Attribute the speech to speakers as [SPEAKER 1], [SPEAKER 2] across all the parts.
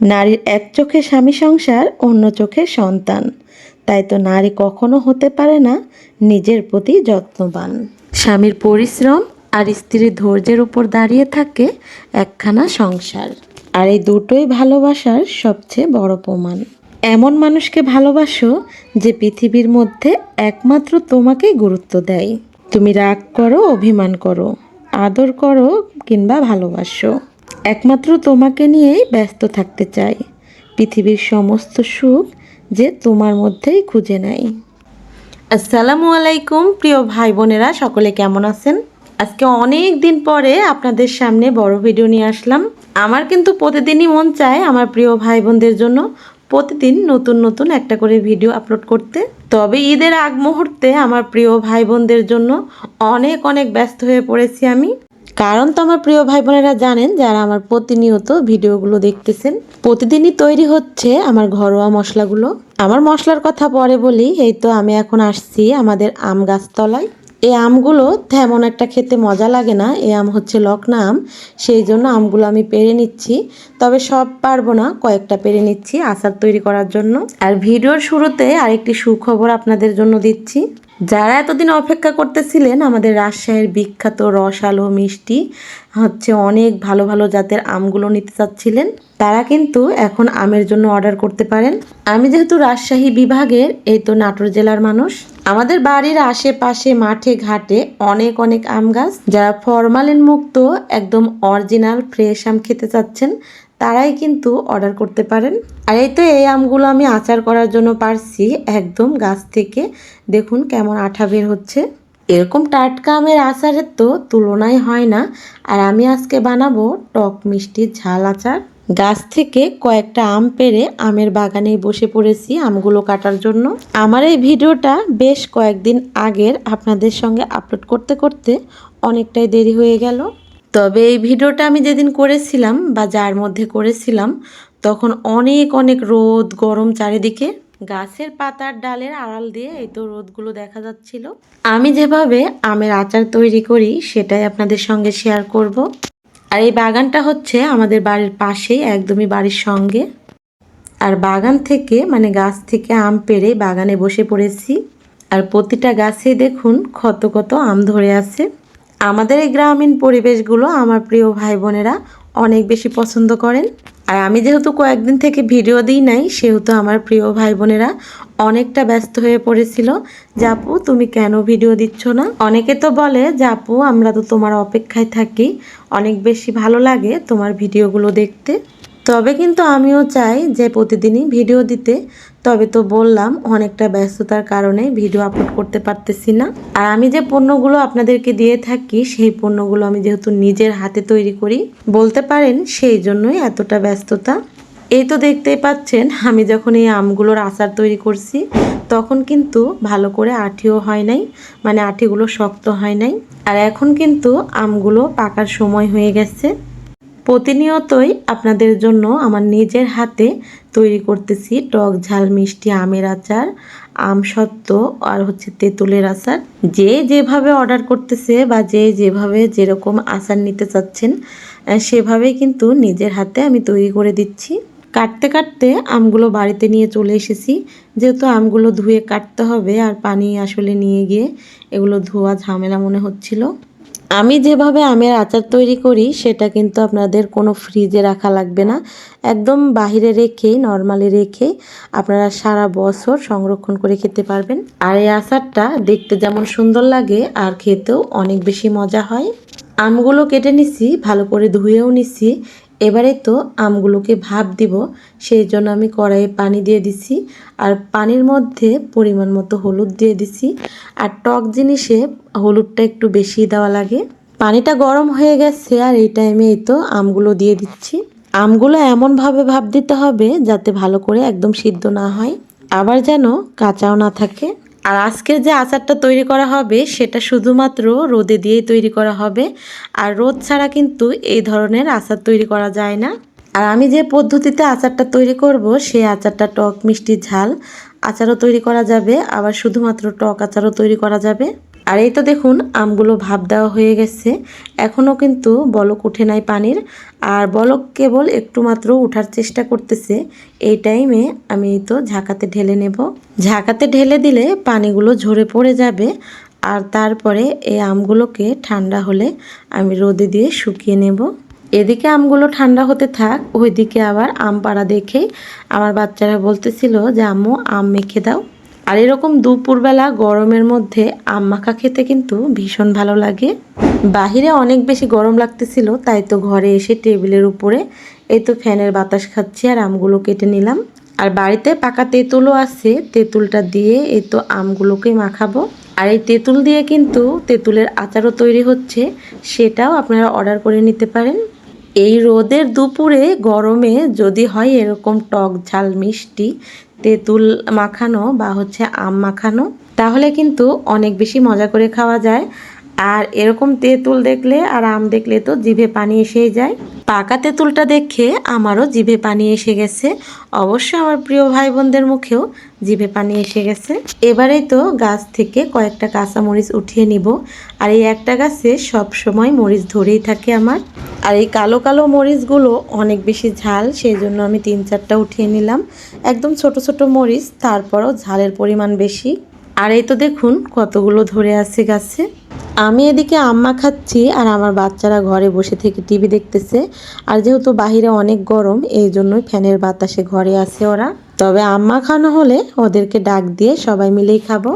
[SPEAKER 1] নারীর এক চোখে স্বামী সংসার, অন্য চোখে সন্তান। তাই তো নারী কখনো হতে পারে না নিজের প্রতি যত্নবান। স্বামীর পরিশ্রম আর স্ত্রীর ধৈর্যের উপর দাঁড়িয়ে থাকে একখানা সংসার। আর এই দুটোই ভালোবাসার সবচেয়ে বড় প্রমাণ। এমন মানুষকে ভালোবাসো যে পৃথিবীর মধ্যে একমাত্র তোমাকেই গুরুত্ব দেয়। তুমি রাগ করো, অভিমান করো, আদর করো কিংবা ভালোবাসো, একমাত্র তোমাকে নিয়েই ব্যস্ত থাকতে চাই। পৃথিবীর সমস্ত সুখ যে তোমার মধ্যেই খুঁজে নেয়। আসসালামু আলাইকুম প্রিয় ভাই বোনেরা, সকলে কেমন আছেন? আজকে অনেক দিন পরে আপনাদের সামনে বড় ভিডিও নিয়ে আসলাম। আমার কিন্তু প্রতিদিনই মন চায় আমার প্রিয় ভাই বোনদের জন্য প্রতিদিন নতুন নতুন একটা করে ভিডিও আপলোড করতে। তবে ঈদের আগ মুহূর্তে আমার প্রিয় ভাই বোনদের জন্য অনেক অনেক ব্যস্ত হয়ে পড়েছি আমি। কারণ তো আমার প্রিয় ভাই বোনেরা জানেন, যারা আমার প্রতিনিয়ত ভিডিওগুলো দেখতেছেন, প্রতিদিনই তৈরি হচ্ছে আমার ঘরোয়া মশলাগুলো। আমার মশলার কথা পরে বলি। এই তো আমি এখন আসছি আমাদের আম গাছতলায়। এই আমগুলো তেমন একটা খেতে মজা লাগে না, এই আম হচ্ছে লকনা আম, সেই জন্য আমগুলো আমি পেড়ে নিচ্ছি। তবে সব পারবো না, কয়েকটা পেড়ে নিচ্ছি আচার তৈরি করার জন্য। আর ভিডিওর শুরুতে আরেকটি সুখবর আপনাদের জন্য দিচ্ছি। যারা এতদিন অপেক্ষা করতেছিলেন আমাদের রাজশাহীর বিখ্যাত রসালো মিষ্টি হচ্ছে অনেক ভালো ভালো জাতের আমগুলো নিতে চাচ্ছিলেন, তারা কিন্তু এখন আমের জন্য অর্ডার করতে পারেন। আমি যেহেতু রাজশাহী বিভাগের, এই তো নাটোর জেলার মানুষ, আমাদের বাড়ির আশেপাশে মাঠে ঘাটে অনেক অনেক আম গাছ। যারা ফরমালিন মুক্ত একদম অরিজিনাল ফ্রেশ আম খেতে চাচ্ছেন তারাই কিন্তু অর্ডার করতে পারেন। আর এই তো এই আমগুলো আমি আচার করার জন্য পারছি একদম গাছ থেকে। দেখুন কেমন আঠা বের হচ্ছে। এরকম টাটকা আমের আচারের তো তুলনাই হয় না। আর আমি আজকে বানাবো টক মিষ্টি ঝাল আচার। গাছ থেকে কয়েকটা আম পেড়ে আমের বাগানে বসে পড়েছি আমগুলো কাটার জন্য। আমার এই ভিডিওটা বেশ কয়েকদিন আগের, আপনাদের সঙ্গে আপলোড করতে করতে অনেকটাই দেরি হয়ে গেল। তবে এই ভিডিওটা আমি যেদিন করেছিলাম বা যার মধ্যে করেছিলাম, তখন অনেক অনেক রোদ গরম চারিদিকে। গাছের পাতার ডালের আড়াল দিয়ে এই তো রোদগুলো দেখা যাচ্ছিল। আমি যেভাবে আমের আচার তৈরি করি সেটাই আপনাদের সঙ্গে শেয়ার করব। আর এই বাগানটা হচ্ছে আমাদের বাড়ির পাশেই, একদমই বাড়ির সঙ্গে। আর বাগান থেকে মানে গাছ থেকে আম পেড়ে বাগানে বসে পড়েছি। আর প্রতিটা গাছেই দেখুন কত কত আম ধরে আছে। আমাদের এই গ্রামীণ পরিবেশগুলো আমার প্রিয় ভাই বোনেরা অনেক বেশি পছন্দ করেন। আর আমি যেহেতু কয়েকদিন থেকে ভিডিও দিই নাই, সেহেতু আমার প্রিয় ভাই বোনেরা অনেকটা ব্যস্ত হয়ে পড়েছিল যে আপু তুমি কেন ভিডিও দিচ্ছ না। অনেকে তো বলে যে আপু আমরা তো তোমার অপেক্ষায় থাকি, অনেক বেশি ভালো লাগে তোমার ভিডিওগুলো দেখতে। তবে কিন্তু আমিও চাই যে প্রতিদিনই ভিডিও দিতে। তবে তো বললাম অনেকটা ব্যস্ততার কারণে ভিডিও আপলোড করতে পারতেছি না। আর আমি যে পণ্যগুলো আপনাদেরকে দিয়ে থাকি সেই পণ্যগুলো আমি যেহেতু নিজের হাতে তৈরি করি, বলতে পারেন সেই জন্যই এতটা ব্যস্ততা। এই তো দেখতেই পাচ্ছেন আমি যখন এই আমগুলোর আচার তৈরি করছি তখন কিন্তু ভালো করে আঠিও হয় নাই, মানে আঠিগুলো শক্ত হয় নাই। আর এখন কিন্তু আমগুলো পাকার সময় হয়ে গেছে। প্রতিনিয়তই আপনাদের জন্য আমার নিজের হাতে তৈরি করতেছি টক ঝাল মিষ্টি আমের আচার, আমসত্ত্ব আর হচ্ছে তেঁতুলের আচার। যে যেভাবে অর্ডার করতেছে বা যে যেভাবে যেরকম আচার নিতে চাচ্ছেন সেভাবেই কিন্তু নিজের হাতে আমি তৈরি করে দিচ্ছি। কাটতে কাটতে আমগুলো বাড়িতে নিয়ে চলে এসেছি, যেহেতু আমগুলো ধুয়ে কাটতে হবে আর পানি আসলে নিয়ে গিয়ে এগুলো ধোয়া ঝামেলা মনে হচ্ছিল। আমি যেভাবে আমের আচার তৈরি করি সেটা কিন্তু আপনাদের কোনো ফ্রিজে রাখা লাগবে না, একদম বাহিরে রেখে নর্মালি রেখে আপনারা সারা বছর সংরক্ষণ করে খেতে পারবেন। আর এই আচারটা দেখতে যেমন সুন্দর লাগে আর খেতেও অনেক বেশি মজা হয়। আমগুলো কেটে নিছি, ভালো করে ধুয়েও নিছি। এবারে তো আমগুলোকে ভাপ দিব, সেই জন্য আমি কড়াইয়ে পানি দিয়ে দিছি। আর পানির মধ্যে পরিমাণ মতো হলুদ দিয়ে দিছি। আর টক জিনিসে হলুদটা একটু বেশি দেওয়া লাগে। পানিটা গরম হয়ে গেছে আর এই টাইমে এই তো আমগুলো দিয়ে দিচ্ছি। আমগুলো এমনভাবে ভাপ দিতে হবে যাতে ভালো করে একদম সিদ্ধ না হয়, আবার যেন কাঁচাও না থাকে। আর আজকের যে আচারটা তৈরি করা হবে সেটা শুধুমাত্র রোদে দিয়েই তৈরি করা হবে। আর রোদ ছাড়া কিন্তু এই ধরনের আচার তৈরি করা যায় না। আর আমি যে পদ্ধতিতে আচারটা তৈরি করব সেই আচারটা টক মিষ্টি ঝাল আচারও তৈরি করা যাবে, আবার শুধুমাত্র টক আচারও তৈরি করা যাবে। আর এই তো দেখুন আমগুলো ভাপ দেওয়া হয়ে গেছে, এখনও কিন্তু বলক উঠে নাই পানির, আর বলক কেবল একটু মাত্র ওঠার চেষ্টা করতেছে। এই টাইমে আমি তো ঝাঁকাতে ঢেলে নেব। ঝাঁকাতে ঢেলে দিলে পানিগুলো ঝরে পড়ে যাবে, আর তারপরে এই আমগুলোকে ঠান্ডা হলে আমি রোদে দিয়ে শুকিয়ে নেব। এদিকে আমগুলো ঠান্ডা হতে থাক, ওইদিকে আবার আম পাড়া দেখে আমার বাচ্চারা বলতেছিল যে আম্মু আম মেখে দাও। আর এরকম দুপুরবেলা গরমের মধ্যে আম মাখা খেতে কিন্তু ভীষণ ভালো লাগে। বাহিরে অনেক বেশি গরম লাগতেছিল, তাই তো ঘরে এসে টেবিলের উপরে এই তো ফ্যানের বাতাস খাচ্ছি আর আমগুলো কেটে নিলাম। আর বাড়িতে পাকা তেঁতুলও আছে, তেঁতুলটা দিয়ে এই তো আমগুলোকে মাখাবো। আর এই তেঁতুল দিয়ে কিন্তু তেঁতুলের আচারও তৈরি হচ্ছে, সেটাও আপনারা অর্ডার করে নিতে পারেন। এই রোদের দুপুরে গরমে যদি হয় এরকম টক ঝাল মিষ্টি তেঁতুল মাখানো বা হচ্ছে আম মাখানো, তাহলে কিন্তু অনেক বেশি মজা করে খাওয়া যায়। আর এরকম তেঁতুল দেখলে আর আম দেখলে তো জিভে পানি এসেই যায়। পাকা তেঁতুলটা দেখে আমারও জিভে পানি এসে গেছে, অবশ্য আমার প্রিয় ভাই বোনদের মুখেও জিভে পানি এসে গেছে। এবারেই তো গাছ থেকে কয়েকটা কাঁচা মরিচ উঠিয়ে নিব। আর এই একটা গাছে সব সময় মরিচ ধরেই থাকে আমার। আর এই কালো কালো মরিচগুলো অনেক বেশি ঝাল, সেই জন্য আমি 3-4টা উঠিয়ে নিলাম। একদম ছোট ছোট মরিচ, তারপরও ঝালের পরিমাণ বেশি। আর এই তো দেখুন কতগুলো ধরে আছে গাছে। আমি এদিকে আম্মা খাচ্ছি আর আমার বাচ্চারা ঘরে বসে থেকে টিভি দেখতেছে। আর যেহেতু বাহিরে অনেক গরম, এই জন্যই ফ্যানের বাতাসে ঘরে আছে ওরা। তবে আম্মা খানো হলে ওদেরকে ডাক দিয়ে সবাই মিলেই খাবো।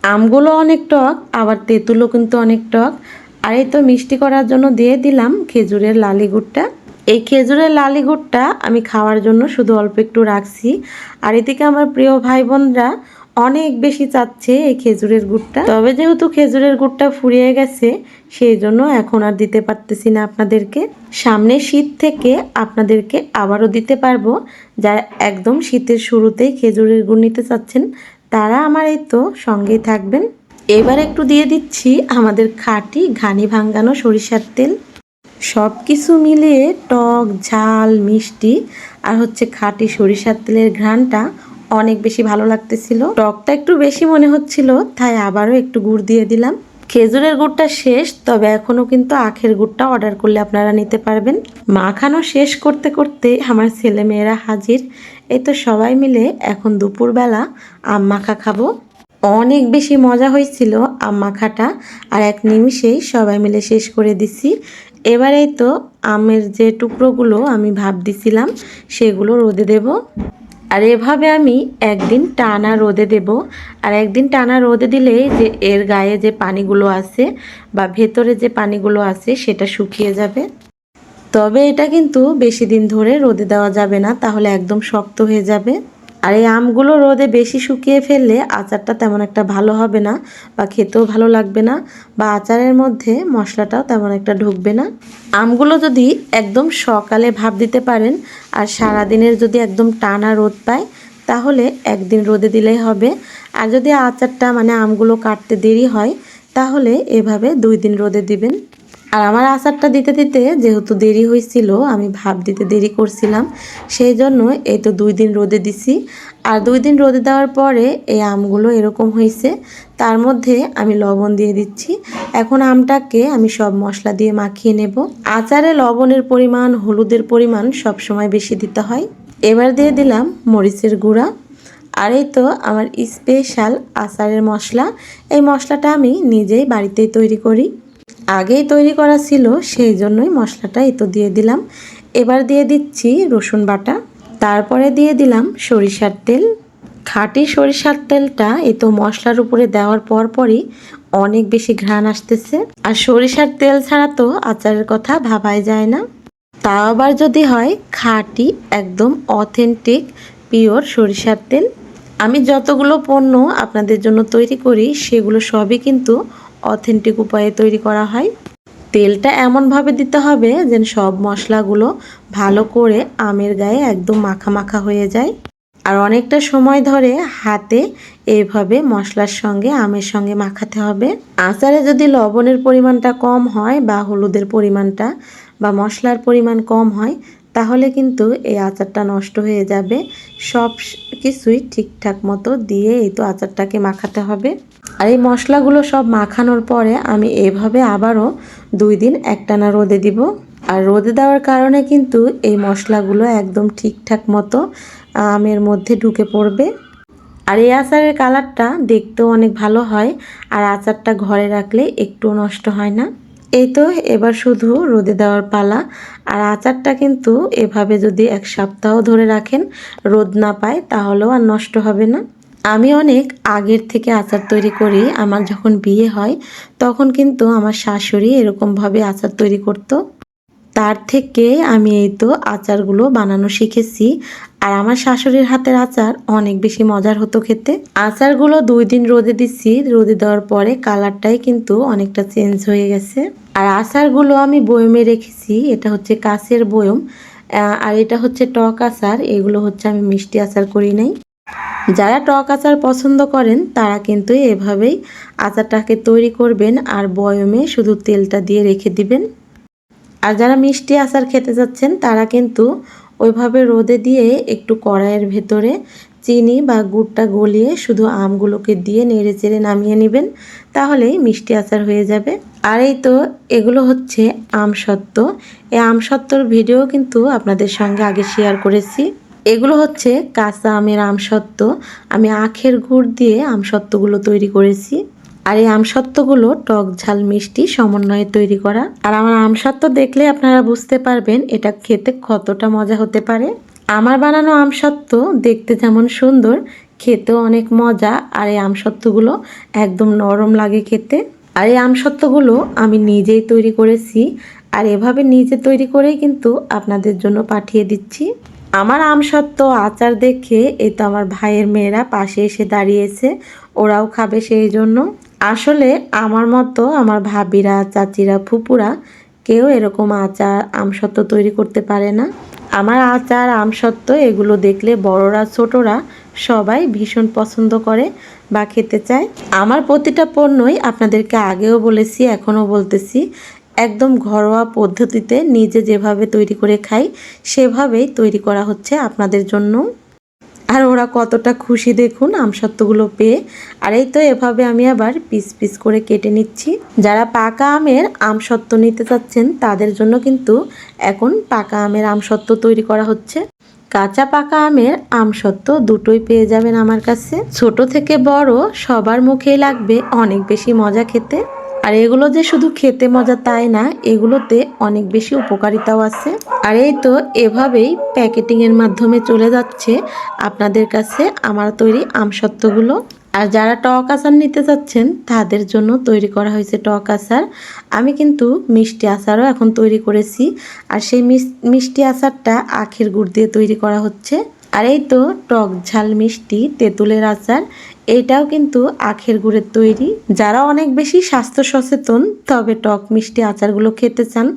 [SPEAKER 1] আমগুলো অনেক টক, আবার তেঁতুলও কিন্তু অনেক টক। আর এই তো মিষ্টি করার জন্য দিয়ে দিলাম খেজুরের লালি গুড়টা। এই খেজুরের লালি গুড়টা আমি খাওয়ার জন্য শুধু অল্প একটু রাখছি। আর এদিকে আমার প্রিয় ভাই বোনরা অনেক বেশি চাচ্ছে এই খেজুরের গুড়টা, তবে যেহেতু খেজুরের গুড়টা ফুরিয়ে গেছে সেই জন্য এখন আর দিতে পারতেছি না আপনাদেরকে। সামনে শীত থেকে আপনাদেরকে আবারও দিতে পারবো। যারা একদম শীতের শুরুতেই খেজুরের গুড় নিতে চাচ্ছেন তারা আমার এই তো সঙ্গেই থাকবেন। এবার একটু দিয়ে দিচ্ছি আমাদের খাঁটি ঘানি ভাঙ্গানো সরিষার তেল। সব কিছু মিলিয়ে টক ঝাল মিষ্টি আর হচ্ছে খাঁটি সরিষার তেলের ঘ্রাণটা অনেক বেশি ভালো লাগতেছিল। টকটা একটু বেশি মনে হচ্ছিল, তাই আবারও একটু গুড় দিয়ে দিলাম। খেজুরের গুড়টা শেষ, তবে এখনও কিন্তু আখের গুড়টা অর্ডার করলে আপনারা নিতে পারবেন। মাখানো শেষ করতে করতে আমার ছেলে মেয়েরা হাজির। এই তো সবাই মিলে এখন দুপুরবেলা আম মাখা খাবো। অনেক বেশি মজা হয়েছিল আম মাখাটা, আর এক নিমিষেই সবাই মিলে শেষ করে দিছি। এবারেই তো আমের যে টুকরোগুলো আমি ভাপ দিছিলাম সেগুলো রোদে দেব। আর এভাবে আমি একদিন টানা রোদে দেব। আর একদিন টানা রোদে দিলে যে এর গায়ে যে পানিগুলো আছে বা ভেতরে যে পানিগুলো আছে সেটা শুকিয়ে যাবে। তবে এটা কিন্তু বেশি দিন ধরে রোদে দেওয়া যাবে না, তাহলে একদম শক্ত হয়ে যাবে। আর এই আমগুলো রোদে বেশি শুকিয়ে ফেললে আচারটা তেমন একটা ভালো হবে না, বা খেতেও ভালো লাগবে না, বা আচারের মধ্যে মশলাটাও তেমন একটা ঢুকবে না। আমগুলো যদি একদম সকালে ভাপ দিতে পারেন আর সারাদিনের যদি একদম টানা রোদ পায় তাহলে একদিন রোদে দিলেই হবে। আর যদি আচারটা মানে আমগুলো কাটতে দেরি হয় তাহলে এভাবে 2 দিন রোদে দিবেন। আর আমার আচারটা দিতে দিতে যেহেতু দেরি হয়েছিল, আমি ভাপ দিতে দেরি করছিলাম, সেই জন্য এই তো 2 দিন রোদে দিছি। আর 2 দিন রোদে দেওয়ার পরে এই আমগুলো এরকম হয়েছে। তার মধ্যে আমি লবণ দিয়ে দিচ্ছি। এখন আমটাকে আমি সব মশলা দিয়ে মাখিয়ে নেব। আচারে লবণের পরিমাণ হলুদের পরিমাণ সব সময় বেশি দিতে হয়। এবার দিয়ে দিলাম মরিচের গুঁড়া। আর এই তো আমার স্পেশাল আচারের মশলা। এই মশলাটা আমি নিজেই বাড়িতেই তৈরি করি, আগেই তৈরি করা ছিল, সেই জন্যই মশলাটা এই তো দিয়ে দিলাম। এবার দিয়ে দিচ্ছি রসুন বাটা, তারপরে দিয়ে দিলাম সরিষার তেল। খাঁটি সরিষার তেলটা এই তো মশলার উপরে দেওয়ার পরই অনেক বেশি ঘ্রাণ আসতেছে। আর সরিষার তেল ছাড়া তো আচারের কথা ভাবাই যায় না। তাও আবার যদি হয় খাঁটি একদম অথেন্টিক পিওর সরিষার তেল। আমি যতগুলো পণ্য আপনাদের জন্য তৈরি করি সেগুলো সবই কিন্তু অথেন্টিক উপায়ে তৈরি করা হয়। তেলটা এমনভাবে দিতে হবে যেন সব মশলাগুলো ভালো করে আমের গায়ে একদম মাখা মাখা হয়ে যায়। আর অনেকটা সময় ধরে হাতে এইভাবে মশলার সঙ্গে আমের সঙ্গে মাখাতে হবে। আচারে যদি লবণের পরিমাণটা কম হয় বা হলুদের পরিমাণটা বা মশলার পরিমাণ কম হয় তাহলে কিন্তু এই আচারটা নষ্ট হয়ে যাবে। সব কিছুই ঠিকঠাক মতো দিয়ে এই তো আচারটাকে মাখাতে হবে। আর এই মশলাগুলো সব মাখানোর পরে আমি এইভাবে আবারও 2 দিন একটানা রোদে দিব। আর রোদে দেওয়ার কারণে কিন্তু এই মশলাগুলো একদম ঠিকঠাক মতো আমের মধ্যে ঢুকে পড়বে। আর এই আচারের কালারটা দেখতেও অনেক ভালো হয় আর আচারটা ঘরে রাখলে একটু নষ্ট হয় না। এই তো এবার শুধু রোদে দেওয়ার পালা। আর আচারটা কিন্তু এভাবে যদি 1 সপ্তাহ ধরে রাখেন, রোদ না পায় তাহলেও আর নষ্ট হবে না। আমি অনেক আগের থেকে আচার তৈরি করি। আমার যখন বিয়ে হয় তখন কিন্তু আমার শাশুড়ি এরকমভাবে আচার তৈরি করতো। তার থেকে আমি এই তো আচারগুলো বানানো শিখেছি। আর আমার শাশুড়ির হাতের আচার অনেক বেশি মজার হতো খেতে। আচারগুলো 2 দিন রোদে দিচ্ছি। রোদে দেওয়ার পরে কালারটাই কিন্তু অনেকটা চেঞ্জ হয়ে গেছে। আর আচারগুলো আমি বয়মে রেখেছি। এটা হচ্ছে কাঁচের বয়ম। আর এটা হচ্ছে টক আচার। এগুলো হচ্ছে আমি মিষ্টি আচার করি নাই। যারা টক আচার পছন্দ করেন তারা কিন্তু এভাবেই আচারটাকে তৈরি করবেন আর বয়মে শুধু তেলটা দিয়ে রেখে দিবেন। আর যারা মিষ্টি আচার খেতে যাচ্ছেন তারা কিন্তু ওইভাবে রোদে দিয়ে একটু কড়াইয়ের ভেতরে চিনি বা গুড়টা গলিয়ে শুধু আমগুলোকে দিয়ে নেড়ে চেড়ে নামিয়ে নেবেন, তাহলেই মিষ্টি আচার হয়ে যাবে। আর এই তো এগুলো হচ্ছে আমসত্ত্ব। এই আমসত্ত্বর ভিডিও কিন্তু আপনাদের সঙ্গে আগে শেয়ার করেছি। এগুলো হচ্ছে কাঁচা আমের আমসত্ত্ব। আমি আখের গুড় দিয়ে আমসত্ত্বগুলো তৈরি করেছি। আর এই আমসত্ত্বগুলো টক ঝাল মিষ্টি সমন্বয়ে তৈরি করা। আর আমার আমসত্ত্ব দেখলে আপনারা বুঝতে পারবেন এটা খেতে কতটা মজা হতে পারে। আমার বানানো আমসত্ত্ব দেখতে যেমন সুন্দর, খেতেও অনেক মজা। আর এই আমসত্ত্বগুলো একদম নরম লাগে খেতে। আর এই আমসত্ত্বগুলো আমি নিজেই তৈরি করেছি। আর এভাবে নিজে তৈরি করেই কিন্তু আপনাদের জন্য পাঠিয়ে দিচ্ছি। আমার আমসত্ত্ব আচার দেখে এই তো আমার ভাইয়ের মেয়েরা পাশে এসে দাঁড়িয়েছে, ওরাও খাবে সেই জন্য। আসলে আমার মতো আমার ভাবিরা, চাচিরা, ফুপুরা কেউ এরকম আচার আমসত্ত্ব তৈরি করতে পারে না। আমার আচার আমসত্ত্ব এগুলো দেখলে বড়রা ছোটরা সবাই ভীষণ পছন্দ করে বা খেতে চায়। আমার প্রতিটা পণ্যই আপনাদেরকে আগেও বলেছি, এখনও বলতেছি, একদম ঘরোয়া পদ্ধতিতে নিজে যেভাবে তৈরি করে খাই সেভাবেই তৈরি করা হচ্ছে আপনাদের জন্য। আর ওরা কতটা খুশি দেখুন আমসত্ত্বগুলো পেয়ে। আর এই তো এভাবে আমি আবার পিস পিস করে কেটে নিচ্ছি। যারা পাকা আমের আমসত্ত্ব নিতে চাচ্ছেন তাদের জন্য কিন্তু এখন পাকা আমের আমসত্ত্ব তৈরি করা হচ্ছে। কাঁচা পাকা আমের আমসত্ত্ব দুটোই পেয়ে যাবেন আমার কাছে। ছোট থেকে বড় সবার মুখেই লাগবে অনেক বেশি মজা খেতে। আর এগুলো যে শুধু খেতে মজা তাই না, এগুলোতে অনেক বেশি উপকারিতাও আছে। আর এই তো এভাবেই প্যাকেটিংয়ের মাধ্যমে চলে যাচ্ছে আপনাদের কাছে আমার তৈরি আমসত্ত্বগুলো। আর যারা টক আচার নিতে চাচ্ছেন তাদের জন্য তৈরি করা হয়েছে টক আচার। আমি কিন্তু মিষ্টি আচারও এখন তৈরি করেছি। আর সেই মিষ্টি আচারটা আখের গুড় দিয়ে তৈরি করা হচ্ছে। আর এই তো টক ঝাল মিষ্টি তেঁতুলের আচার, এটাও কিন্তু আখের গুড়ের তৈরি। যারা অনেক বেশি স্বাস্থ্য সচেতন তবে টক মিষ্টি আচারগুলো খেতে চান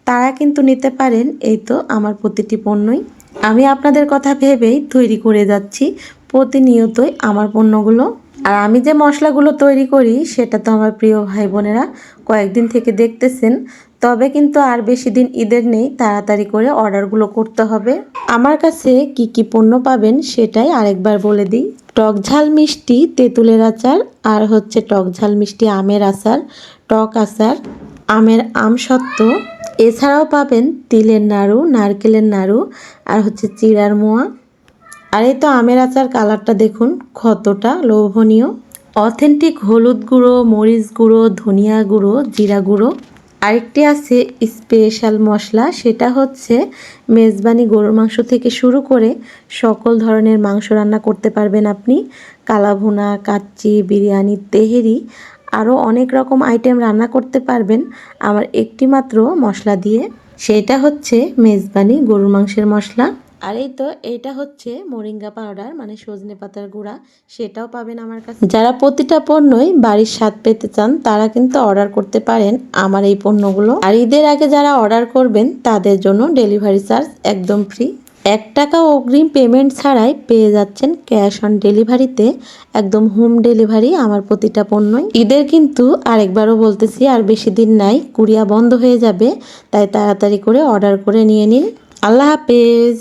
[SPEAKER 1] তারা কিন্তু নিতে পারেন এই তো আমার প্রতিটি পণ্যই। আমি আপনাদের কথা ভেবেই তৈরি করে যাচ্ছি প্রতিনিয়তই আমার পণ্যগুলো। আর আমি যে মশলাগুলো তৈরি করি সেটা তো আমার প্রিয় ভাই বোনেরা কয়েকদিন থেকে দেখতেছেন। তবে কিন্তু আর বেশি দিন ঈদের নেই, তাড়াতাড়ি করে অর্ডারগুলো করতে হবে। আমার কাছে কি কি পণ্য পাবেন সেটাই আরেকবার বলে দিই। টক ঝাল মিষ্টি তেঁতুলের আচার, আর হচ্ছে টক ঝাল মিষ্টি আমের আচার, টক আচার, আমের আমসত্ত্ব, এছাড়াও পাবেন তিলের নাড়ু, নারকেলের নাড়ু, আর হচ্ছে চিড়ার মোয়া। আর এই তো আমের আচার কালারটা দেখুন কতটা লোভনীয়। অথেন্টিক হলুদ গুঁড়ো, মরিচ গুঁড়ো, ধনিয়া গুঁড়ো, জিরা গুঁড়ো। আরেকটি আছে স্পেশাল মশলা, সেটা হচ্ছে মেজবানি গরুর মাংস থেকে শুরু করে সকল ধরনের মাংস রান্না করতে পারবেন আপনি। কালাভুনা, কাচ্চি, বিরিয়ানি, তেহেরি, আরও অনেক রকম আইটেম রান্না করতে পারবেন আমার একটি মাত্র মশলা দিয়ে। সেটা হচ্ছে মেজবানি গরুর মাংসের মশলা। আর এই তো এটা হচ্ছে মোরিঙ্গা পাউডার, মানে সজনে পাতার গুঁড়া, সেটাও পাবেন আমার কাছে। যারা প্রতিটা পণ্যই বাড়ির স্বাদ পেতে চান তারা কিন্তু অর্ডার করতে পারেন আমার এই পণ্যগুলো। আর ঈদের আগে যারা অর্ডার করবেন তাদের জন্য ডেলিভারি চার্জ একদম ফ্রি। 1 টাকা অগ্রিম পেমেন্ট ছাড়াই পেয়ে যাচ্ছেন ক্যাশ অন ডেলিভারিতে একদম হোম ডেলিভারি আমার প্রতিটা পণ্যই। ঈদের কিন্তু আরেকবারও বলতেছি আর বেশি দিন নাই, কুরিয়া বন্ধ হয়ে যাবে, তাই তাড়াতাড়ি করে অর্ডার করে নিয়ে নিন। আল্লাহ হাফেজ।